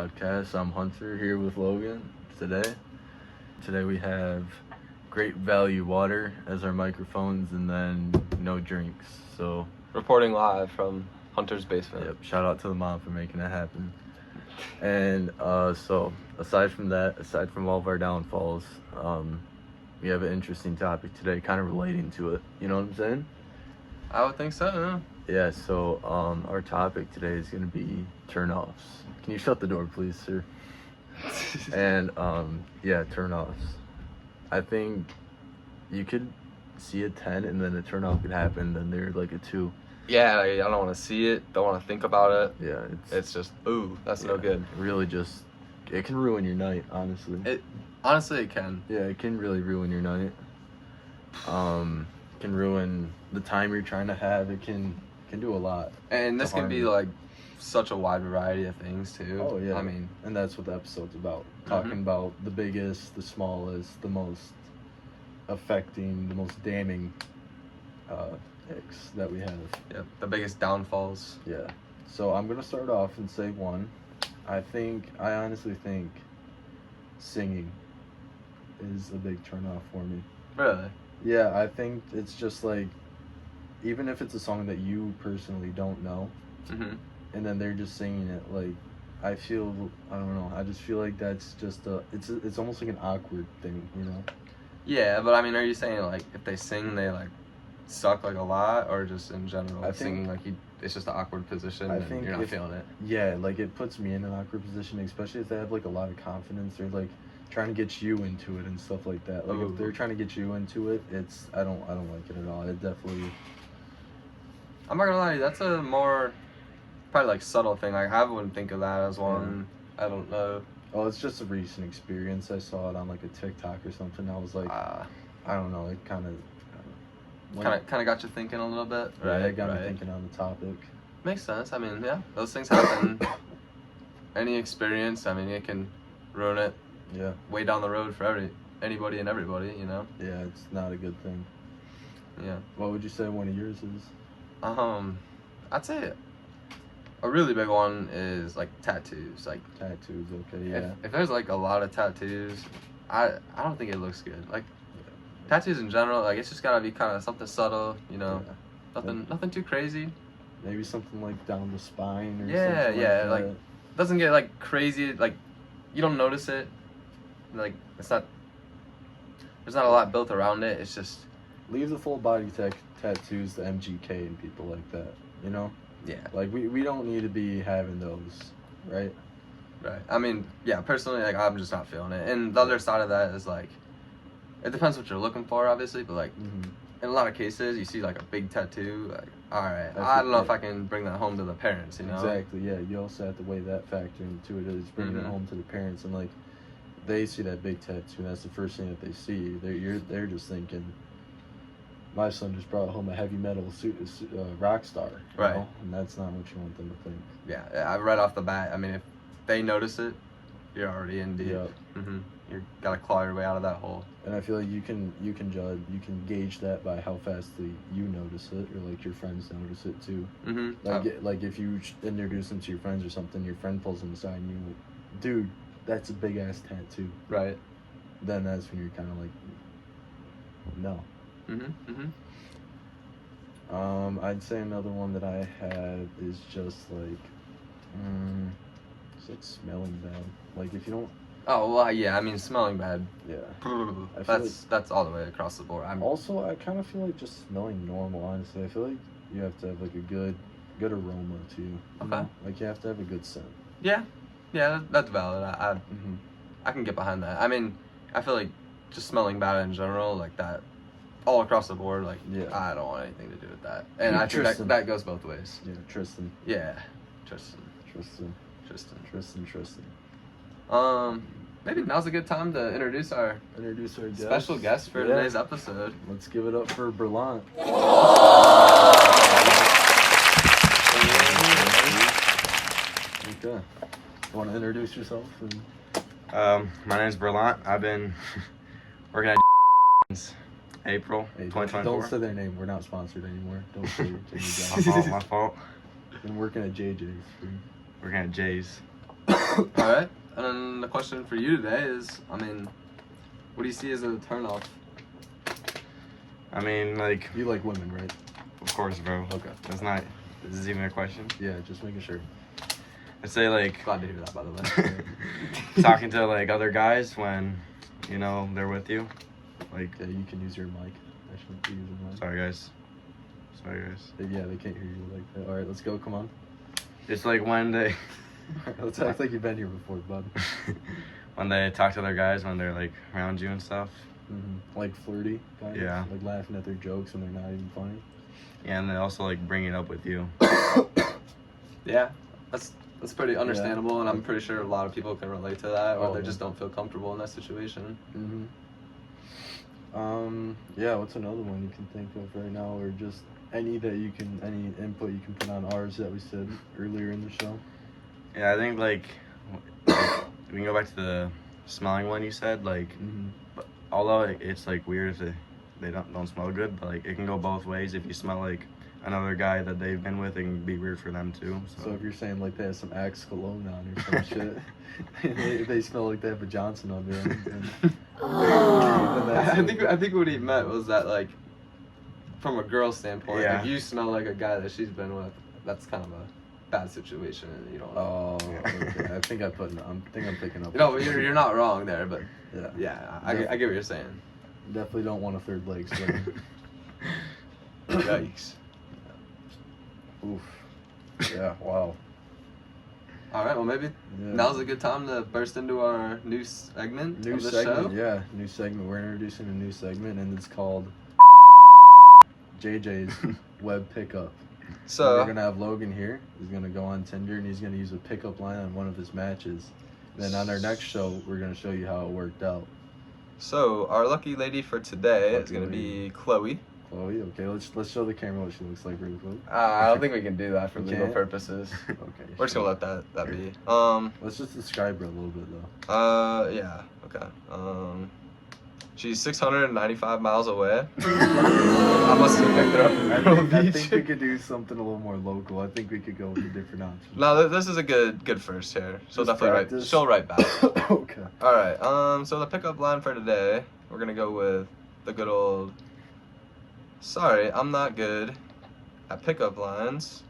podcast. I'm Hunter here with Logan today. Today we have Great Value Water as our microphones and then no drinks. So, Reporting live from Hunter's basement. yep, shout out to the mom for making that happen. And so, aside from all of our downfalls, we have an interesting topic today, kind of relating to it. You know what I'm saying? I would think so, Yeah, so our topic today is going to be turn-offs. Can you shut the door, please, sir? And, turn-offs. I think you could see a 10 and then a turn-off could happen, then they're like a 2. Yeah, I don't want to see it, don't want to think about it. Yeah, It's just, ooh, that's no good. Really just, it can ruin your night, honestly. Honestly, it can. Yeah, it can really ruin your night. Can ruin the time you're trying to have. It can do a lot. And this can be like such a wide variety of things too. Oh yeah. I mean, and that's what the episode's about. Talking about the biggest, the smallest, the most affecting, the most damning icks that we have. yeah, the biggest downfalls. Yeah. So I'm gonna start off and say one. I honestly think singing is a big turnoff for me. Really? Yeah, I think it's just like, even if it's a song that you personally don't know, Mm-hmm. and then they're just singing it, like, I don't know, I just feel like that's just it's almost like an awkward thing, you know? Yeah, but I mean, are you saying like if they sing, they like suck like a lot, or just in general, singing like it's just an awkward position and you're not feeling it? Yeah, like it puts me in an awkward position, especially if they have like a lot of confidence. They're like trying to get you into it and stuff like that. Like if they're trying to get you into it, I don't like it at all. It definitely. I'm not gonna lie to you, that's a more probably like subtle thing. Like I wouldn't think of that as one. I don't know. Oh, it's just a recent experience. I saw it on like a TikTok or something. I was like, I don't know. It kind of got you thinking a little bit. Yeah, it got me thinking on the topic. Makes sense. I mean, yeah, those things happen. Any experience, I mean, it can ruin it. Yeah. Way down the road for anybody and everybody, you know. Yeah, it's not a good thing. Yeah. What would you say one of yours is? I'd say a really big one is like tattoos. Like tattoos, okay, yeah. If there's like a lot of tattoos, I don't think it looks good. Like tattoos in general, like it's just gotta be kind of something subtle, you know. Yeah. Nothing too crazy. Maybe something like down the spine or something like doesn't get like crazy, like you don't notice it. Like there's not a lot built around it. It's just leave the full body tattoos to MGK and people like that, you know? Yeah. Like we don't need to be having those, right? Right. I mean, yeah, personally, like I'm just not feeling it. And the other side of that is like, it depends what you're looking for, obviously, but like in a lot of cases, you see like a big tattoo, like, all right, I don't know if I can bring that home to the parents, you know? Exactly, yeah. You also have to weigh that factor into it, is bringing it home to the parents, and like they see that big tattoo, and that's the first thing that they see. They're just thinking, my son just brought home a heavy metal rock star, you know? And that's not what you want them to think. Yeah, right off the bat, I mean, if they notice it, you're already in deep. Yep. You gotta claw your way out of that hole. And I feel like you can judge, you can gauge that by how fast you notice it, or like your friends notice it too. Like if you introduce them to your friends or something, your friend pulls them aside and you, dude, that's a big ass tattoo. Right. Then that's when you're kind of like, no. I'd say another one that I have is just like, it's like smelling bad. Like if you don't. Oh well, yeah. I mean, smelling bad. Yeah. That's all the way across the board. Also, I kind of feel like just smelling normal. Honestly, I feel like you have to have like a good aroma too. Okay. Know? Like you have to have a good scent. Yeah, that's valid. I can get behind that. I mean, I feel like just smelling bad in general, like that, all across the board. Like, I don't want anything to do with that. And I think that goes both ways. Yeah, Tristan. Yeah, Tristan. Maybe now's a good time to introduce our special guest for today's episode. Let's give it up for Brillant. Okay. Want to introduce yourself? My name's Brillant. I've been working at since April 2024. Don't say their name. We're not sponsored anymore. Don't say it. My fault. Been working at JJ's. Working at Jay's. All right. And then the question for you today is, I mean, what do you see as a turnoff? I mean, like, You like women, right? of course, bro. Okay. This is even a question. Yeah, just making sure. I'd say, like, Glad to hear that, by the way. talking to, like, other guys when, you know, they're with you. Like, Yeah, you can use your mic. I shouldn't be using mine. sorry, guys. Yeah, they can't hear you like that. All right, let's go. Come on. It's like when they, Let's act like you've been here before, bud. when they talk to other guys when they're, like, around you and stuff. Like flirty, kind Yeah. of. Like laughing at their jokes and they're not even funny. Yeah, and they also, like, bring it up with you. Yeah, that's pretty understandable, and I'm pretty sure a lot of people can relate to that, or Oh, they yeah. just don't feel comfortable in that situation. Yeah, what's another one you can think of right now, or just any input you can put on ours that we said earlier in the show? Yeah, I think, like we can go back to the smelling one you said, like, but although it's, like, weird if they don't smell good, but, like, it can go both ways. If you smell like another guy that they've been with, it can be weird for them too. So if you're saying like they have some Axe cologne on or some shit, they smell like they have a Johnson under them. I think what he meant was that, like, from a girl standpoint, Yeah. if you smell like a guy that she's been with, that's kind of a bad situation, and you don't know. Oh, okay. I think I'm picking up. You know, you're not wrong there, but Yeah, I get what you're saying. definitely don't want a third leg swing. Yikes. Oof. Yeah. Wow. All right, well, maybe Yeah. now's a good time to burst into our new segment of the show. Yeah, new segment. We're introducing a new segment, and it's called JJ's Web Pickup. So we're gonna have Logan here. He's gonna go on Tinder, and he's gonna use a pickup line on one of his matches. Then on our next show, we're gonna show you how it worked out. So our lucky lady for today is gonna be Chloe. Chloe, okay. Let's show the camera what she looks like really quick. I don't think we can do that for You legal can't? purposes. Okay. We're just gonna let that be. Let's just describe her a little bit though. Yeah. Okay. She's 695 miles away. I must have picked her up in Myrtle I Beach. think we could do something a little more local. I think we could go with a different option. No, this is a good first here. She'll Just definitely practice. she'll write back. Okay. All right. So the pickup line for today, we're gonna go with the good old. Sorry, I'm not good at pickup lines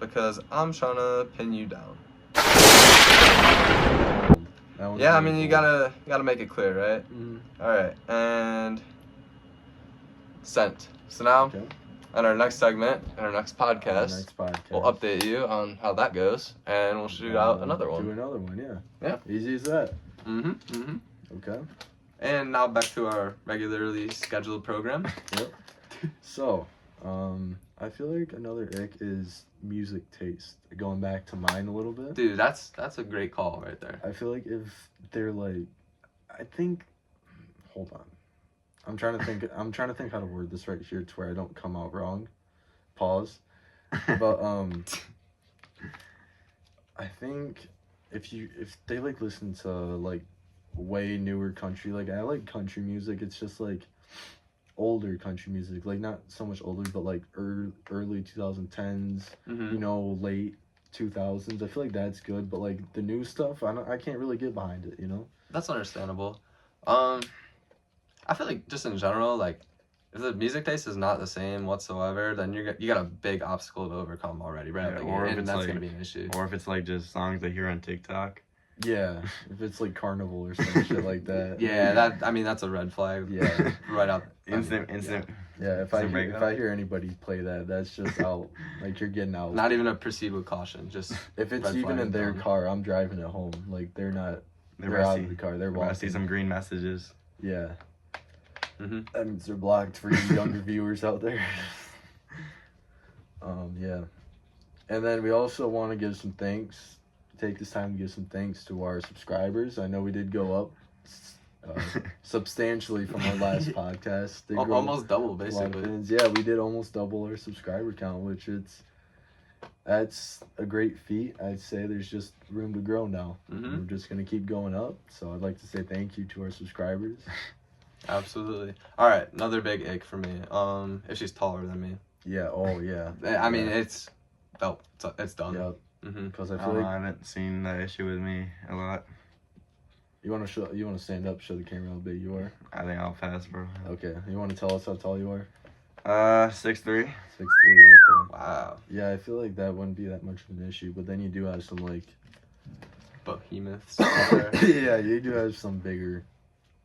because I'm trying to pin you down. Yeah, I mean you gotta make it clear, right? All right, and sent. So now, on our next segment, in our next podcast, we'll update you on how that goes, and we'll shoot out another one. Do another one, yeah. Yeah. Easy as that. Okay. And now back to our regularly scheduled program. Yep. So, I feel like another ick is music taste. Going back to mine a little bit. Dude, that's a great call right there. I feel like if they're like, hold on. I'm trying to think how to word this right here to where I don't come out wrong. Pause. But I think if they like listen to like way newer country, like I like country music, it's just like older country music, like not so much older, but like early 2010s, you know, late 2000s. I feel like that's good, but like the new stuff, I can't really get behind it, you know. That's understandable. I feel like just in general, like if the music taste is not the same whatsoever, then you got a big obstacle to overcome already, right? Yeah, Like, or if and it's that's like, gonna be an issue. Or if it's like just songs they hear on TikTok. Yeah, if it's like Carnival or some shit like that. Yeah, that's a red flag. Yeah. Right out. Instant. Yeah, if I hear anybody play that, that's just out. Like you're getting out. Not even a proceed with caution. Just if it's red even flag in their done. car, I'm driving it home. Like they're not. They're out of the car. They're walking. I see some green messages. Yeah. Mm-hmm. And they're blocked for you younger viewers out there. Yeah. And then we also want to give some thanks. Take this time to give some thanks to our subscribers. I know we did go up substantially from our last podcast. Almost double, a lot of basically. things. Yeah, we did almost double our subscriber count, which that's a great feat. I'd say there's just room to grow now. Mm-hmm. We're just gonna keep going up. So I'd like to say thank you to our subscribers. Absolutely. All right, another big ick for me. If she's taller than me. Yeah. Oh yeah. I mean, it's done. Yep. Because I I feel don't know, like I haven't seen that issue with me a lot. you want to stand up, show the camera how big you are. I think I'll pass, bro. Okay, you want to tell us how tall you are? 6'3". 6'3". Okay. Wow. Yeah, I feel like that wouldn't be that much of an issue, but then you do have some like behemoths. There. yeah, you do have some bigger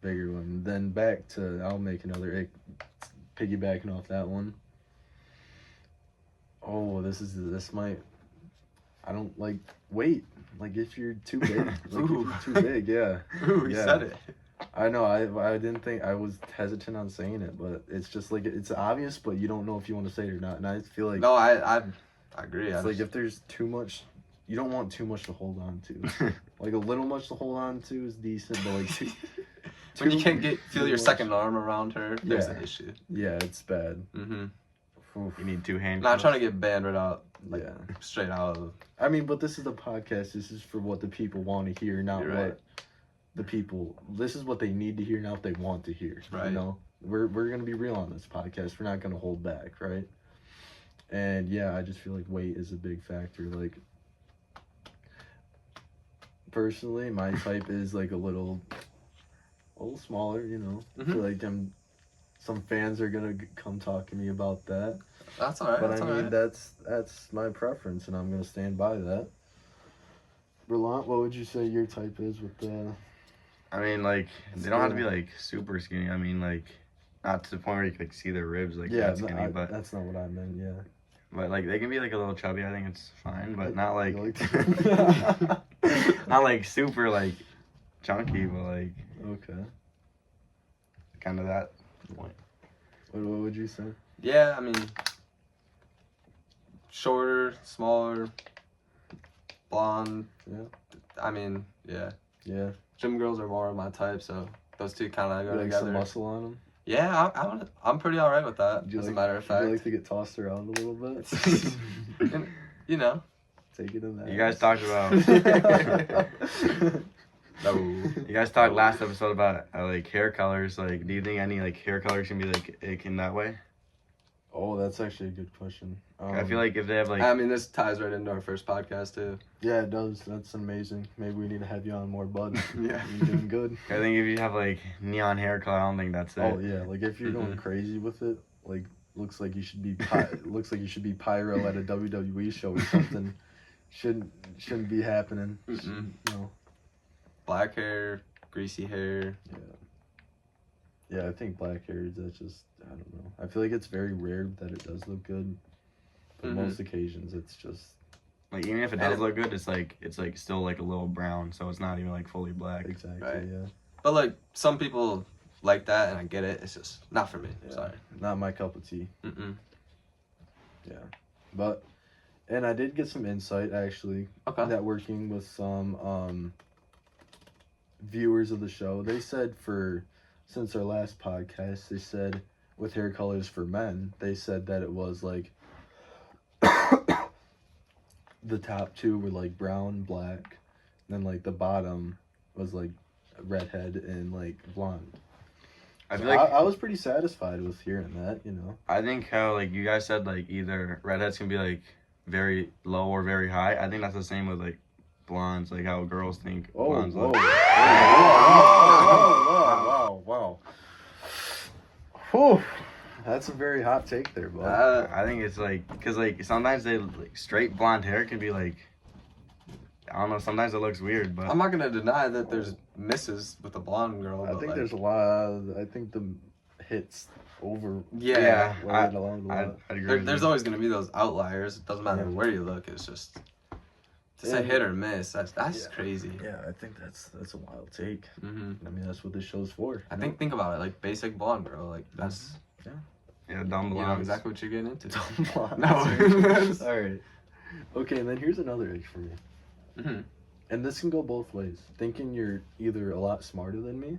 one. Then back to I'll make another piggybacking off that one. Oh, this might. I don't like weight. Like if you're too big, like if you're too big, yeah. Ooh, you said it. I know. I didn't think I was hesitant on saying it, but it's just like it's obvious, but you don't know if you want to say it or not. And I feel like no, I agree. It's like if there's too much, you don't want too much to hold on to. Like a little much to hold on to is decent, but like when you can't feel your much. second arm around her, there's Yeah. an issue. Yeah, it's bad. You need 2 hands. Not trying to get banned right out. Like, Yeah. straight out of. I mean, but this is the podcast. This is for what the people want to hear, not You're what right. the people. This is what they need to hear, not what they want to hear. Right. You know, we're gonna be real on this podcast. We're not gonna hold back, right? And yeah, I just feel like weight is a big factor. Like, personally, my type is like a little smaller. You know, I feel like some fans are gonna come talk to me about that. That's alright. But that's I mean, alright. that's my preference, and I'm gonna stand by that. Brillant, what would you say your type is with the? I mean, like, they don't have to be, like, super skinny. I mean, like, not to the point where you can, like, see their ribs, like, Yeah, that skinny, but... that's not what I meant. Yeah. But, like, they can be, like, a little chubby. I think it's fine, but not, like... You not, like, super, like, chunky, but, like... Okay. Kind of that point. What would you say? Yeah, I mean, shorter, smaller, blonde. Yeah. I mean, yeah. Yeah. Gym girls are more of my type, so those two kind of go You like together. some muscle on them? Yeah, I'm pretty alright with that. Would you As like, a matter of would you fact, like to get tossed around a little bit? you know. Take it in that. You guys talked about... No. You guys talked last episode about, like, hair colors. Like, do you think any, like, hair colors can be, like, ick in that way? Oh, that's actually a good question. I feel like if they have, like... I mean, this ties right into our first podcast, too. Yeah, it does. That's amazing. Maybe we need to have you on more, bud. Yeah. You're doing good. I think if you have, like, neon hair color, I don't think that's it. Oh yeah, like if you're going crazy with it, like looks like you should be looks like you should be pyro at a WWE show or something. Shouldn't be happening. No. Black hair, greasy hair. Yeah, I think black hair. That's just I don't know. I feel like it's very rare that it does look good. But most occasions, it's just like even if it does look good, it's like still like a little brown, so it's not even like fully black. exactly Right. yeah. But like some people like that, and I get it. It's just not for me. Yeah. Sorry. Not my cup of tea. Yeah. But and I did get some insight actually. Okay. Networking with some viewers of the show. They said since our last podcast, they said with hair colors for men, they said that it was like the top two were like brown, black, and then like the bottom was like redhead and like blonde. I So feel like I was pretty satisfied with hearing that, you know. I think how like you guys said like either redheads can be like very low or very high. I think that's the same with like blondes, like how girls think blondes look. Wow. Whew. That's a very hot take there, bud. I think it's like because like sometimes they like straight blonde hair can be like I don't know. Sometimes it looks weird, but I'm not gonna deny that there's misses with the blonde girl. I but think like, there's a lot. I think the hits over. Yeah, Right along the lot. I'd agree. there's always gonna be those outliers. It doesn't matter where you look. It's just to say hit or miss. That's crazy. Yeah, I think that's a wild take. hmm I mean, that's what this show's for. I think about it like basic blonde girl. Like that's yeah, dumb you know blondes. exactly what you're getting into. No. All right. Okay, and then here's another issue for me. Mhm. And this can go both ways. Thinking you're either a lot smarter than me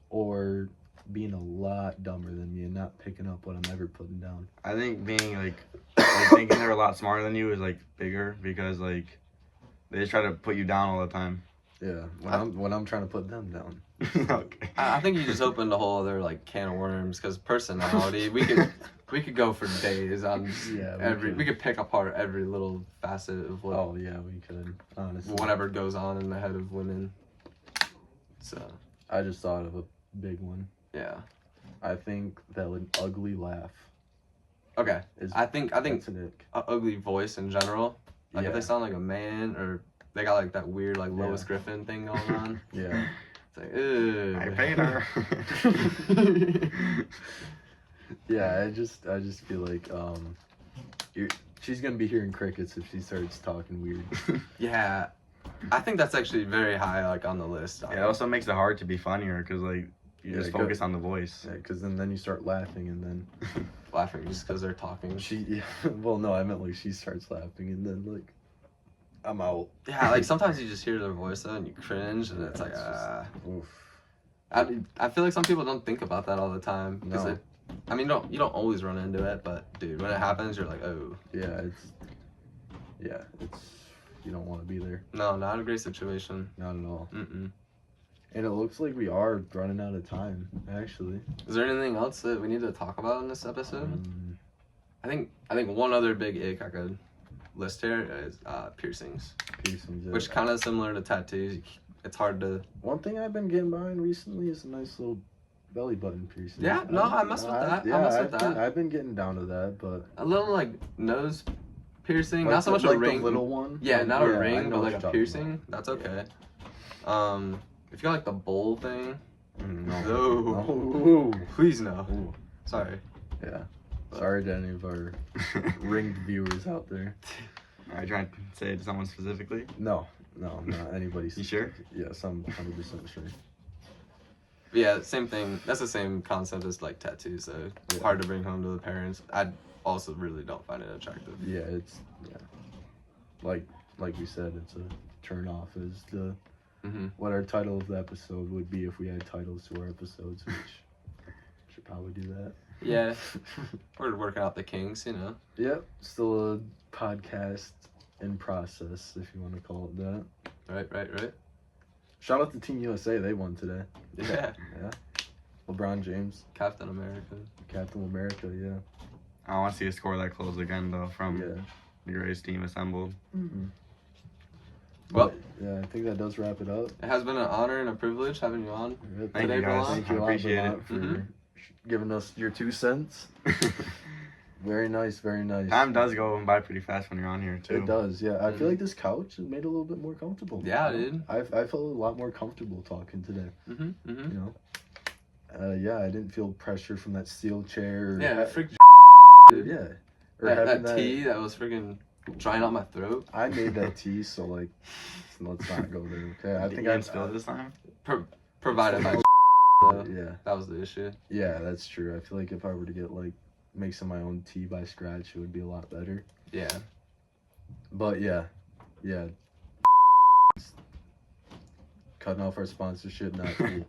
or being a lot dumber than me and not picking up what I'm ever putting down. I think being like thinking they're a lot smarter than you is like bigger because like they just try to put you down all the time. Yeah, when I'm trying to put them down. Okay. I think you just opened a whole other like can of worms because personality. We could We could go for days on Yeah, we could pick apart every little facet of what Oh yeah, we could. Honestly, whatever goes on in the head of women. So I just thought of a big one. yeah. I think that an ugly laugh. Okay. Is, I think that's an ick. a ugly voice in general. Like if they sound like a man or they got like that weird like Lois Griffin thing going on. Yeah. It's like, ew. I paid her. Yeah, I just feel like she's gonna be hearing crickets if she starts talking weird. Yeah, I think that's actually very high like on the list. It also makes it hard to be funnier because like you just focus on the voice. Yeah, because then you start laughing and then laughing just because they're talking. Well, no, I meant like she starts laughing and then like I'm out. Yeah, like sometimes you just hear their voice though and you cringe and it's like oof. I feel like some people don't think about that all the time because No. I mean you don't always run into it, but dude, when it happens you're like, oh. Yeah, it's you don't want to be there. No, not a great situation. Not at all. Mm-mm. And it looks like we are running out of time, actually. Is there anything else that we need to talk about in this episode? I think one other big ick I could list here is piercings. Piercings. Yeah. Which kind of similar to tattoos. It's hard to. One thing I've been getting behind recently is a nice little belly button piercing. Yeah, no, I mess with that. Yeah, I mess with that. I've been getting down to that, but A little like nose piercing, like not so much like a ring. the little one. Yeah, not Yeah, a I ring, know but what like you're a talking piercing. about. That's okay. If you got like the bowl thing, No. no. Please no. Ooh. Sorry. Yeah. Sorry to any of our ringed viewers out there. Are you trying to say it to someone specifically? No, not anybody. You sure? Yes, I'm 100% sure. Yeah, same thing. That's the same concept as like tattoos. So Yeah. hard to bring home to the parents. I also really don't find it attractive. Yeah, like we said, it's a turn off. Is the what our title of the episode would be if we had titles to our episodes, which should probably do that. Yeah, we're working out the kinks, you know. Yep, still a podcast in process, if you want to call it that. Right. Shout out to Team USA, they won today. Yeah. Yeah. LeBron James, Captain America. Captain America, yeah. I want to see a score that close again though from Yeah. the greatest team assembled. Mm-hmm. Well, yeah, I think that does wrap it up. it has been an honor and a privilege having you on. Yep. Thank Today, you guys. Brillant. Thank you a lot, Appreciate Brillant, for giving us your 2 cents. Very nice, very nice. Time does go by pretty fast when you're on here too. It does, yeah. I feel like this couch is made a little bit more comfortable. Yeah, dude. I felt a lot more comfortable talking today. You know. Yeah, I didn't feel pressure from that steel chair. Yeah, freaking dude. Yeah. Or That having tea that was freaking drying out my throat. I made that tea, so like, let's not go there. Okay, I think I I'm spilled it this time. Provided by Yeah. that was the issue. Yeah, that's true. I feel like if I were to get like make some of my own tea by scratch, it would be a lot better. Yeah. But yeah. Cutting off our sponsorship, not cool.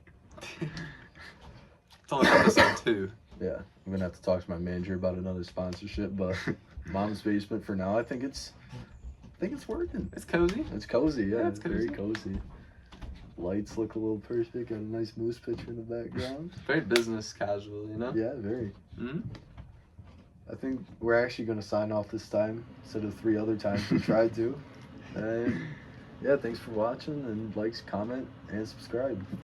It's only episode 2. Yeah, I'm gonna have to talk to my manager about another sponsorship, but Mom's Basement for now. I think it's working. It's cozy. It's cozy, yeah. Yeah, it's It's very cozy. Lights look a little perfect and a nice moose picture in the background. Very business casual, you know? Yeah, very. Mm-hmm. I think we're actually gonna sign off this time instead of 3 other times we tried to. And yeah, thanks for watching and likes, comment, and subscribe.